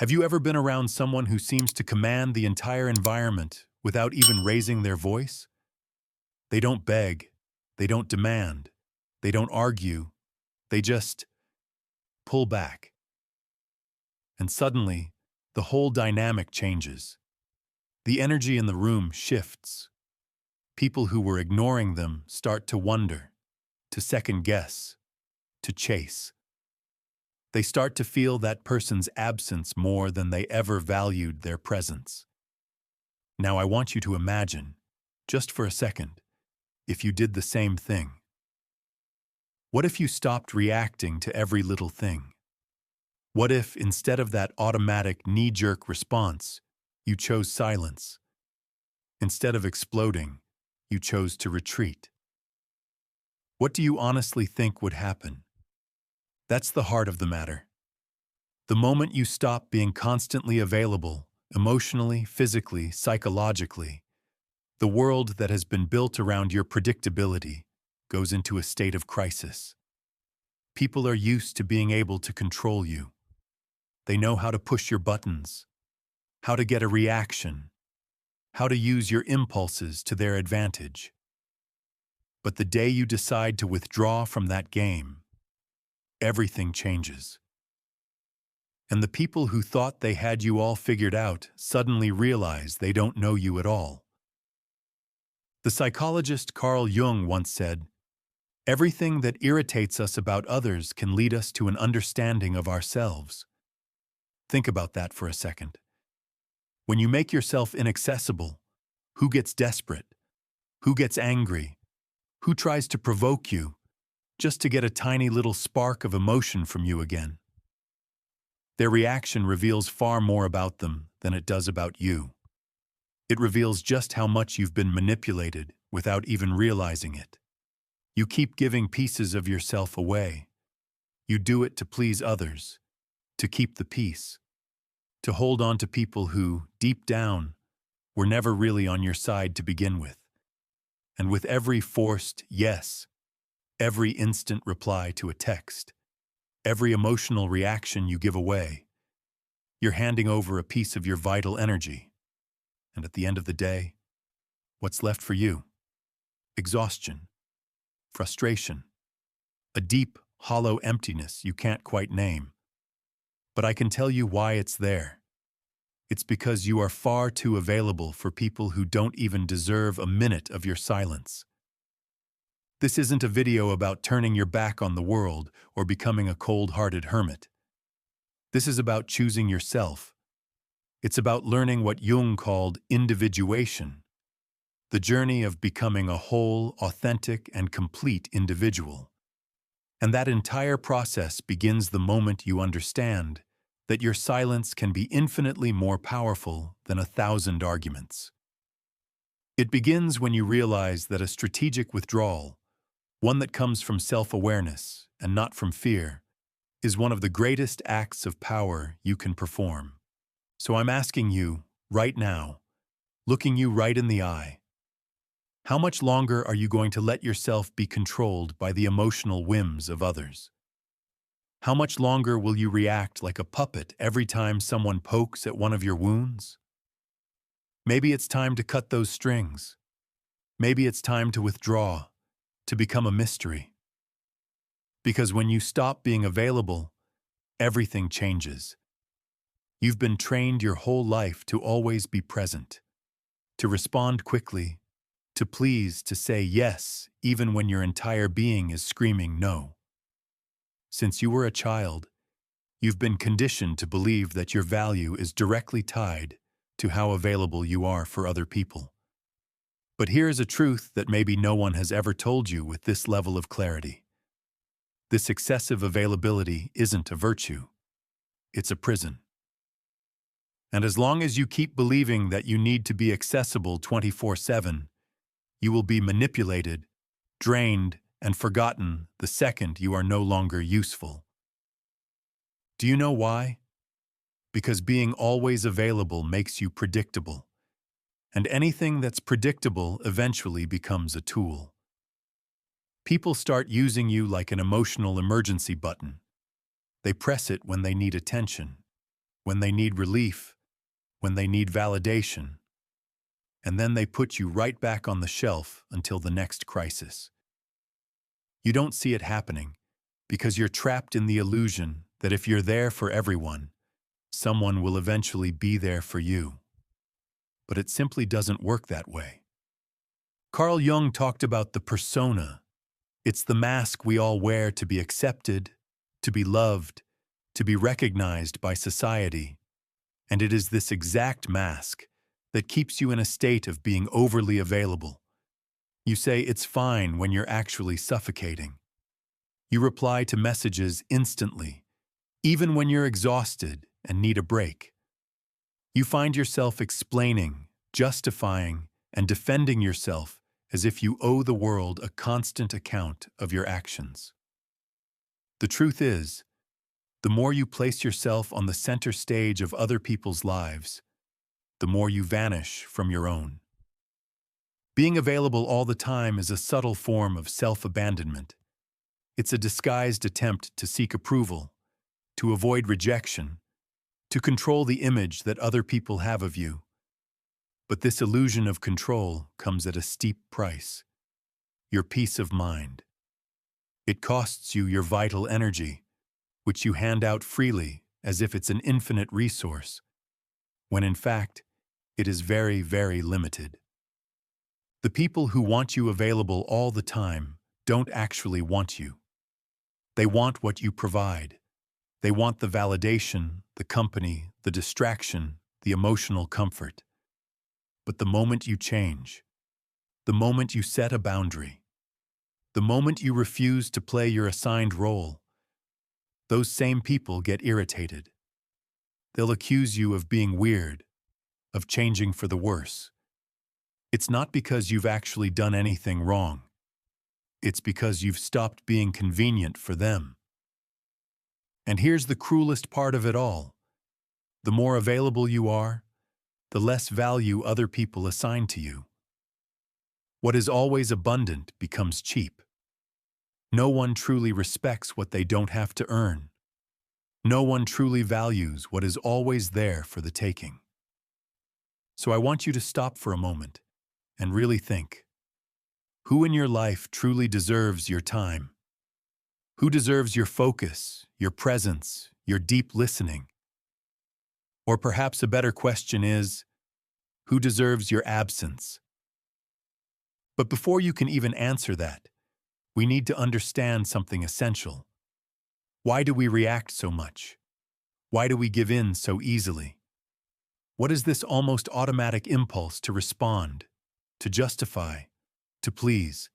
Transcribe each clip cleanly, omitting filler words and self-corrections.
Have you ever been around someone who seems to command the entire environment without even raising their voice? They don't beg, they don't demand, they don't argue, they just pull back. And suddenly, the whole dynamic changes. The energy in the room shifts. People who were ignoring them start to wonder, to second guess, to chase. They start to feel that person's absence more than they ever valued their presence. Now I want you to imagine, just for a second, if you did the same thing. What if you stopped reacting to every little thing? What if, instead of that automatic knee-jerk response, you chose silence? Instead of exploding, you chose to retreat. What do you honestly think would happen? That's the heart of the matter. The moment you stop being constantly available, emotionally, physically, psychologically, the world that has been built around your predictability goes into a state of crisis. People are used to being able to control you. They know how to push your buttons, how to get a reaction, how to use your impulses to their advantage. But the day you decide to withdraw from that game, everything changes. And the people who thought they had you all figured out suddenly realize they don't know you at all. The psychologist Carl Jung once said, "Everything that irritates us about others can lead us to an understanding of ourselves." Think about that for a second. When you make yourself inaccessible, who gets desperate? Who gets angry? Who tries to provoke you just to get a tiny little spark of emotion from you again? Their reaction reveals far more about them than it does about you. It reveals just how much you've been manipulated without even realizing it. You keep giving pieces of yourself away. You do it to please others, to keep the peace, to hold on to people who, deep down, were never really on your side to begin with. And with every forced yes, every instant reply to a text, every emotional reaction you give away, you're handing over a piece of your vital energy. And at the end of the day, what's left for you? Exhaustion, frustration, a deep, hollow emptiness you can't quite name. But I can tell you why it's there. It's because you are far too available for people who don't even deserve a minute of your silence. This isn't a video about turning your back on the world or becoming a cold-hearted hermit. This is about choosing yourself. It's about learning what Jung called individuation, the journey of becoming a whole, authentic, and complete individual. And that entire process begins the moment you understand that your silence can be infinitely more powerful than 1,000 arguments. It begins when you realize that a strategic withdrawal, one that comes from self-awareness and not from fear, is one of the greatest acts of power you can perform. So I'm asking you, right now, looking you right in the eye, how much longer are you going to let yourself be controlled by the emotional whims of others? How much longer will you react like a puppet every time someone pokes at one of your wounds? Maybe it's time to cut those strings. Maybe it's time to withdraw, to become a mystery. Because when you stop being available, everything changes. You've been trained your whole life to always be present, to respond quickly, to please, to say yes, even when your entire being is screaming no. Since you were a child, you've been conditioned to believe that your value is directly tied to how available you are for other people. But here's a truth that maybe no one has ever told you with this level of clarity. This excessive availability isn't a virtue. It's a prison. And as long as you keep believing that you need to be accessible 24/7, you will be manipulated, drained, and forgotten the second you are no longer useful. Do you know why? Because being always available makes you predictable. And anything that's predictable eventually becomes a tool. People start using you like an emotional emergency button. They press it when they need attention. when they need relief, when they need validation, and then they put you right back on the shelf until the next crisis. You don't see it happening because you're trapped in the illusion that if you're there for everyone, someone will eventually be there for you. But it simply doesn't work that way. Carl Jung talked about the persona. It's the mask we all wear to be accepted, to be loved, to be recognized by society. And it is this exact mask that keeps you in a state of being overly available. You say it's fine when you're actually suffocating. You reply to messages instantly, even when you're exhausted and need a break. You find yourself explaining, justifying, and defending yourself as if you owe the world a constant account of your actions. The truth is, the more you place yourself on the center stage of other people's lives, the more you vanish from your own. Being available all the time is a subtle form of self-abandonment. It's a disguised attempt to seek approval, to avoid rejection, to control the image that other people have of you. But this illusion of control comes at a steep price: your peace of mind. It costs you your vital energy, which you hand out freely as if it's an infinite resource, when in fact, it is very, very limited. The people who want you available all the time don't actually want you. They want what you provide. They want the validation, the company, the distraction, the emotional comfort. But the moment you change, the moment you set a boundary, the moment you refuse to play your assigned role, those same people get irritated. They'll accuse you of being weird, of changing for the worse. It's not because you've actually done anything wrong. It's because you've stopped being convenient for them. And here's the cruelest part of it all. The more available you are, the less value other people assign to you. What is always abundant becomes cheap. No one truly respects what they don't have to earn. No one truly values what is always there for the taking. So I want you to stop for a moment and really think. Who in your life truly deserves your time? Who deserves your focus, your presence, your deep listening? Or perhaps a better question is, who deserves your absence? But before you can even answer that, we need to understand something essential. Why do we react so much? Why do we give in so easily? What is this almost automatic impulse to respond, to justify, to please?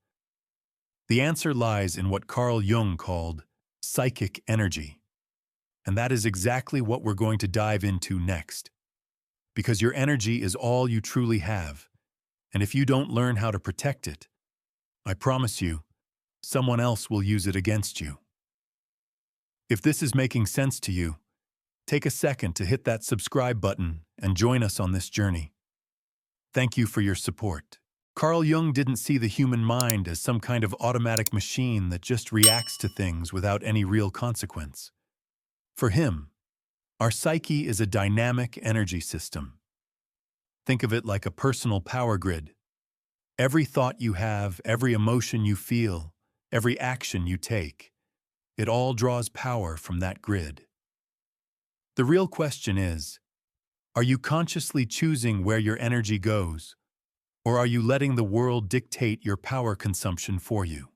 The answer lies in what Carl Jung called psychic energy. And that is exactly what we're going to dive into next. Because your energy is all you truly have, and if you don't learn how to protect it, I promise you, someone else will use it against you. If this is making sense to you, take a second to hit that subscribe button and join us on this journey. Thank you for your support. Carl Jung didn't see the human mind as some kind of automatic machine that just reacts to things without any real consequence. For him, our psyche is a dynamic energy system. Think of it like a personal power grid. Every thought you have, every emotion you feel, every action you take, it all draws power from that grid. The real question is, are you consciously choosing where your energy goes, or are you letting the world dictate your power consumption for you?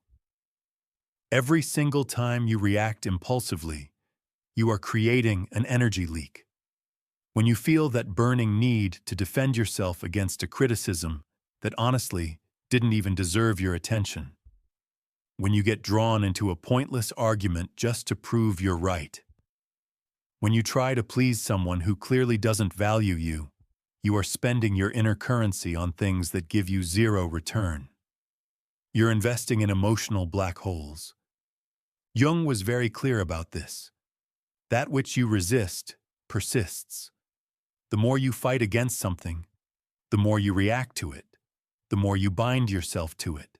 Every single time you react impulsively, you are creating an energy leak. When you feel that burning need to defend yourself against a criticism that honestly didn't even deserve your attention. When you get drawn into a pointless argument just to prove you're right. When you try to please someone who clearly doesn't value you, you are spending your inner currency on things that give you zero return. You're investing in emotional black holes. Jung was very clear about this. That which you resist persists. The more you fight against something, the more you react to it, the more you bind yourself to it.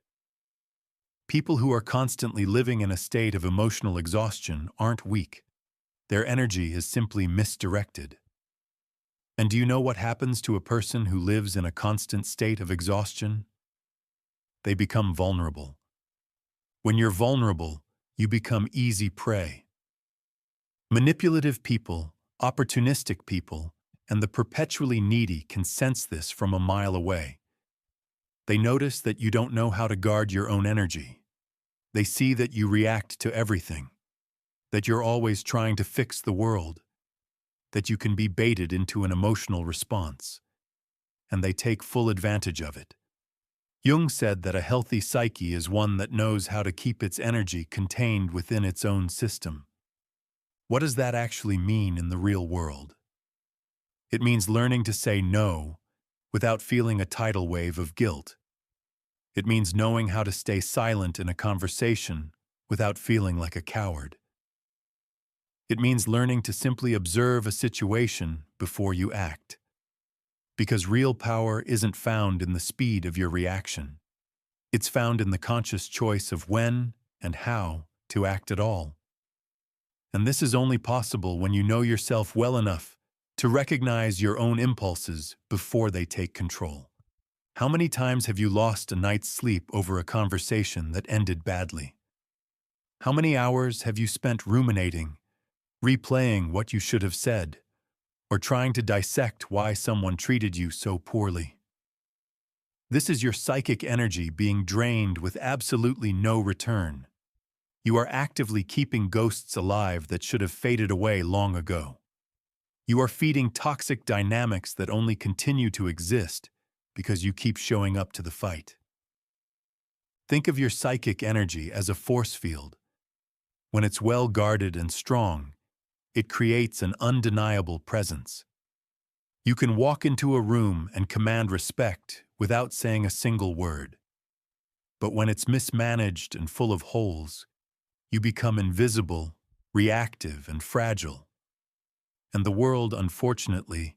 People who are constantly living in a state of emotional exhaustion aren't weak. Their energy is simply misdirected. And do you know what happens to a person who lives in a constant state of exhaustion? They become vulnerable. When you're vulnerable, you become easy prey. Manipulative people, opportunistic people, and the perpetually needy can sense this from a mile away. They notice that you don't know how to guard your own energy. They see that you react to everything, that you're always trying to fix the world, that you can be baited into an emotional response, and they take full advantage of it. Jung said that a healthy psyche is one that knows how to keep its energy contained within its own system. What does that actually mean in the real world? It means learning to say no without feeling a tidal wave of guilt. It means knowing how to stay silent in a conversation without feeling like a coward. It means learning to simply observe a situation before you act. Because real power isn't found in the speed of your reaction. It's found in the conscious choice of when and how to act at all. And this is only possible when you know yourself well enough to recognize your own impulses before they take control. How many times have you lost a night's sleep over a conversation that ended badly? How many hours have you spent ruminating, replaying what you should have said, or trying to dissect why someone treated you so poorly? This is your psychic energy being drained with absolutely no return. You are actively keeping ghosts alive that should have faded away long ago. You are feeding toxic dynamics that only continue to exist because you keep showing up to the fight. Think of your psychic energy as a force field. When it's well guarded and strong, it creates an undeniable presence. You can walk into a room and command respect without saying a single word. But when it's mismanaged and full of holes, you become invisible, reactive, and fragile. And the world, unfortunately,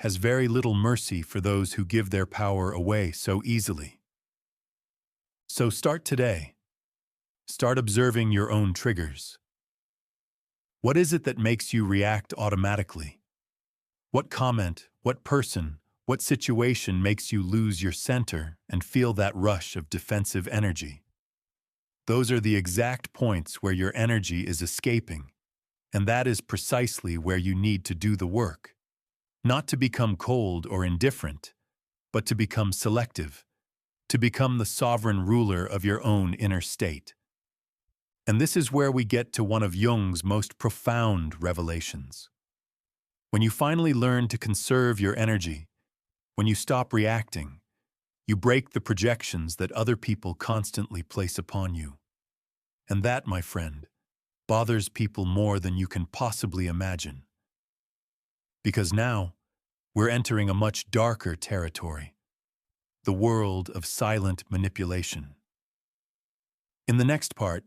has very little mercy for those who give their power away so easily. So start today. Start observing your own triggers. What is it that makes you react automatically? What comment, what person, what situation makes you lose your center and feel that rush of defensive energy? Those are the exact points where your energy is escaping, and that is precisely where you need to do the work. Not to become cold or indifferent, but to become selective, to become the sovereign ruler of your own inner state. And this is where we get to one of Jung's most profound revelations. When you finally learn to conserve your energy, when you stop reacting, you break the projections that other people constantly place upon you. And that, my friend, bothers people more than you can possibly imagine. Because now, we're entering a much darker territory, the world of silent manipulation. In the next part,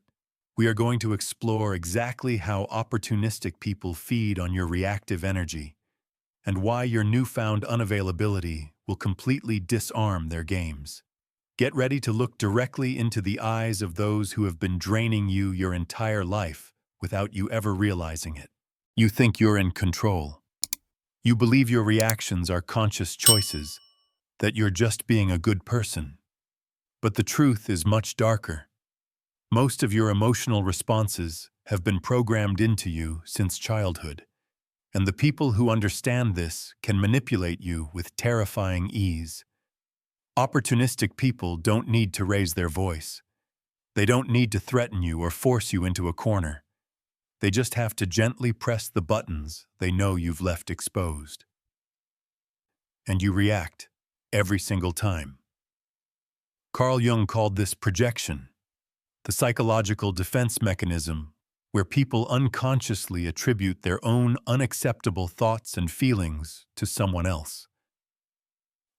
we are going to explore exactly how opportunistic people feed on your reactive energy and why your newfound unavailability will completely disarm their games. Get ready to look directly into the eyes of those who have been draining you your entire life without you ever realizing it. You think you're in control. You believe your reactions are conscious choices, that you're just being a good person. But the truth is much darker. Most of your emotional responses have been programmed into you since childhood, and the people who understand this can manipulate you with terrifying ease. Opportunistic people don't need to raise their voice. They don't need to threaten you or force you into a corner. They just have to gently press the buttons they know you've left exposed. And you react every single time. Carl Jung called this projection, the psychological defense mechanism where people unconsciously attribute their own unacceptable thoughts and feelings to someone else.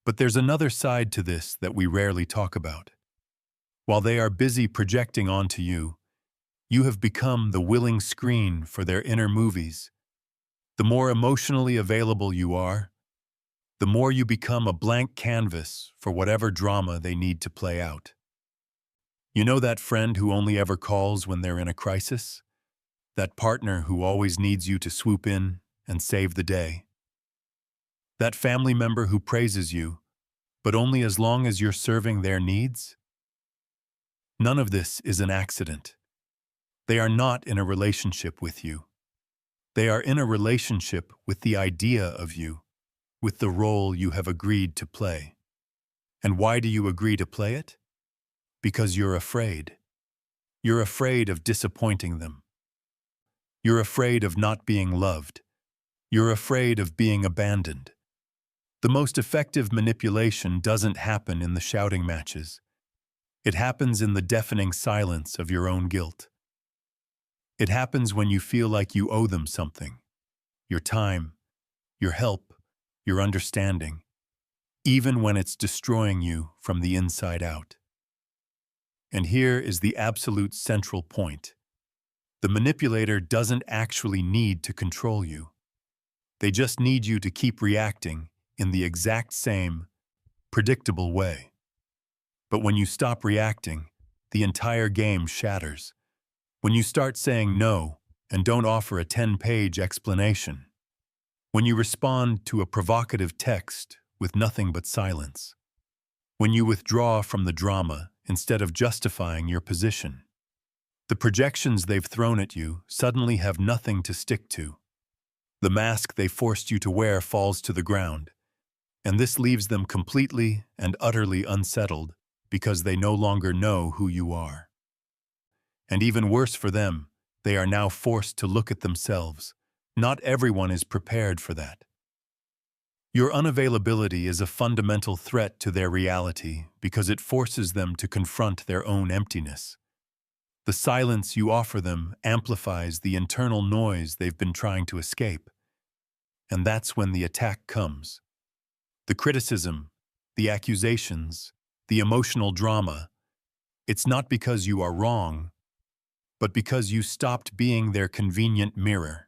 But there's another side to this that we rarely talk about. While they are busy projecting onto you, you have become the willing screen for their inner movies. The more emotionally available you are, the more you become a blank canvas for whatever drama they need to play out. You know that friend who only ever calls when they're in a crisis? That partner who always needs you to swoop in and save the day. That family member who praises you, but only as long as you're serving their needs. None of this is an accident. They are not in a relationship with you. They are in a relationship with the idea of you, with the role you have agreed to play. And why do you agree to play it? Because you're afraid. You're afraid of disappointing them. You're afraid of not being loved. You're afraid of being abandoned. The most effective manipulation doesn't happen in the shouting matches. It happens in the deafening silence of your own guilt. It happens when you feel like you owe them something. Your time, your help, your understanding, even when it's destroying you from the inside out. And here is the absolute central point. The manipulator doesn't actually need to control you. They just need you to keep reacting in the exact same, predictable way. But when you stop reacting, the entire game shatters. When you start saying no and don't offer a 10-page explanation. When you respond to a provocative text with nothing but silence. When you withdraw from the drama instead of justifying your position. The projections they've thrown at you suddenly have nothing to stick to. The mask they forced you to wear falls to the ground, and this leaves them completely and utterly unsettled because they no longer know who you are. And even worse for them, they are now forced to look at themselves. Not everyone is prepared for that. Your unavailability is a fundamental threat to their reality because it forces them to confront their own emptiness. The silence you offer them amplifies the internal noise they've been trying to escape. And that's when the attack comes. The criticism, the accusations, the emotional drama. It's not because you are wrong, but because you stopped being their convenient mirror.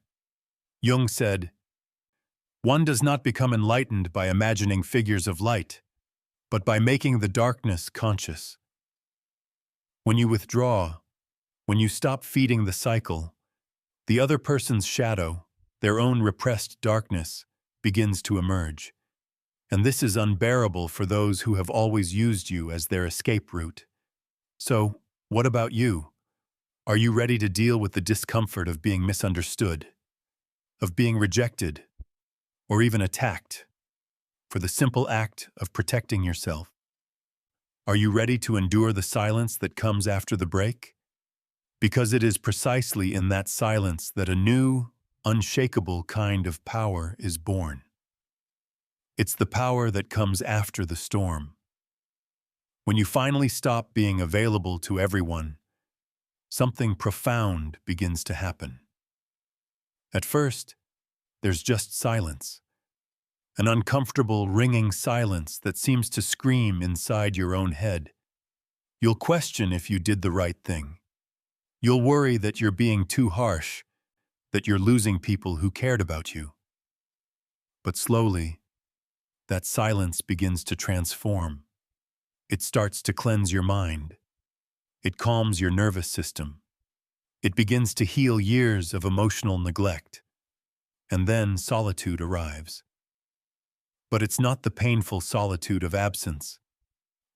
Jung said, "One does not become enlightened by imagining figures of light, but by making the darkness conscious." When you withdraw, when you stop feeding the cycle, the other person's shadow, their own repressed darkness, begins to emerge. And this is unbearable for those who have always used you as their escape route. So, what about you? Are you ready to deal with the discomfort of being misunderstood, of being rejected, or even attacked, for the simple act of protecting yourself? Are you ready to endure the silence that comes after the break? Because it is precisely in that silence that a new, unshakable kind of power is born. It's the power that comes after the storm. When you finally stop being available to everyone, something profound begins to happen. At first, there's just silence. An uncomfortable, ringing silence that seems to scream inside your own head. You'll question if you did the right thing. You'll worry that you're being too harsh, that you're losing people who cared about you. But slowly, that silence begins to transform. It starts to cleanse your mind. It calms your nervous system. It begins to heal years of emotional neglect. And then solitude arrives. But it's not the painful solitude of absence.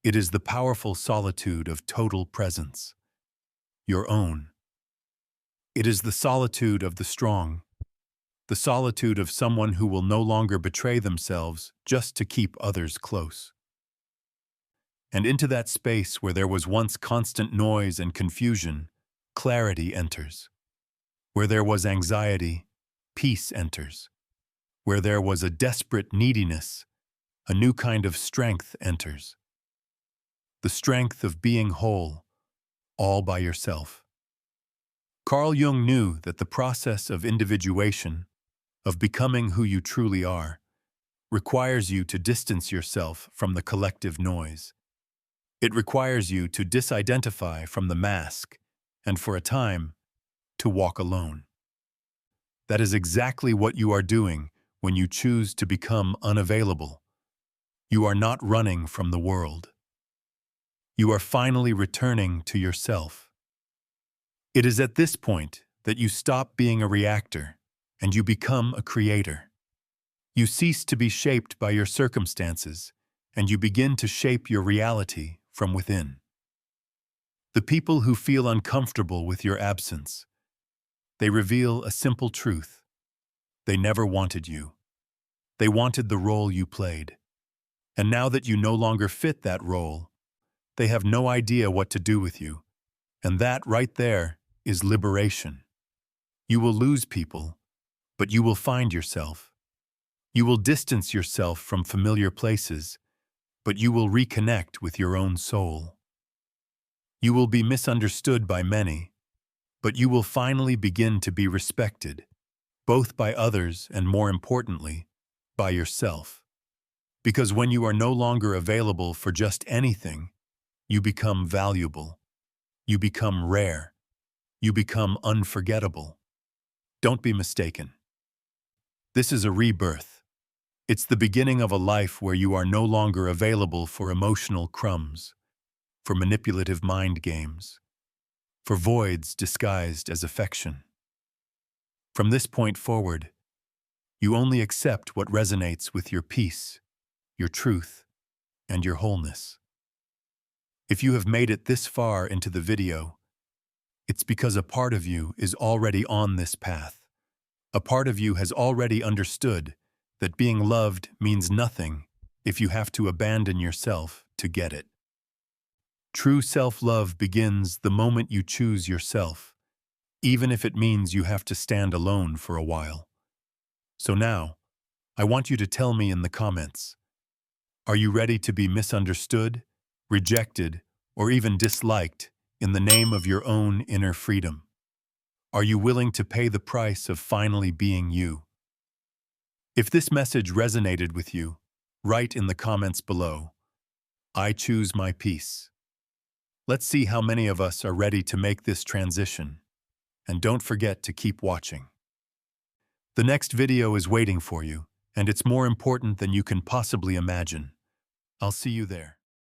It is the powerful solitude of total presence. Your own. It is the solitude of the strong. The solitude of someone who will no longer betray themselves just to keep others close. And into that space where there was once constant noise and confusion, clarity enters. Where there was anxiety, peace enters. Where there was a desperate neediness, a new kind of strength enters. The strength of being whole, all by yourself. Carl Jung knew that the process of individuation, of becoming who you truly are, requires you to distance yourself from the collective noise. It requires you to disidentify from the mask and, for a time, to walk alone. That is exactly what you are doing when you choose to become unavailable. You are not running from the world. You are finally returning to yourself. It is at this point that you stop being a reactor and you become a creator. You cease to be shaped by your circumstances and you begin to shape your reality from within. The people who feel uncomfortable with your absence, they reveal a simple truth. They never wanted you. They wanted the role you played. And now that you no longer fit that role, they have no idea what to do with you. And that right there is liberation. You will lose people, but you will find yourself. You will distance yourself from familiar places, but you will reconnect with your own soul. You will be misunderstood by many, but you will finally begin to be respected, both by others and, more importantly, by yourself. Because when you are no longer available for just anything, you become valuable. You become rare. You become unforgettable. Don't be mistaken. This is a rebirth. It's the beginning of a life where you are no longer available for emotional crumbs, for manipulative mind games, for voids disguised as affection. From this point forward, you only accept what resonates with your peace, your truth, and your wholeness. If you have made it this far into the video, it's because a part of you is already on this path. A part of you has already understood that being loved means nothing if you have to abandon yourself to get it. True self-love begins the moment you choose yourself, even if it means you have to stand alone for a while. So now, I want you to tell me in the comments, are you ready to be misunderstood, rejected, or even disliked in the name of your own inner freedom? Are you willing to pay the price of finally being you? If this message resonated with you, write in the comments below, I choose my peace. Let's see how many of us are ready to make this transition. And don't forget to keep watching. The next video is waiting for you, and it's more important than you can possibly imagine. I'll see you there.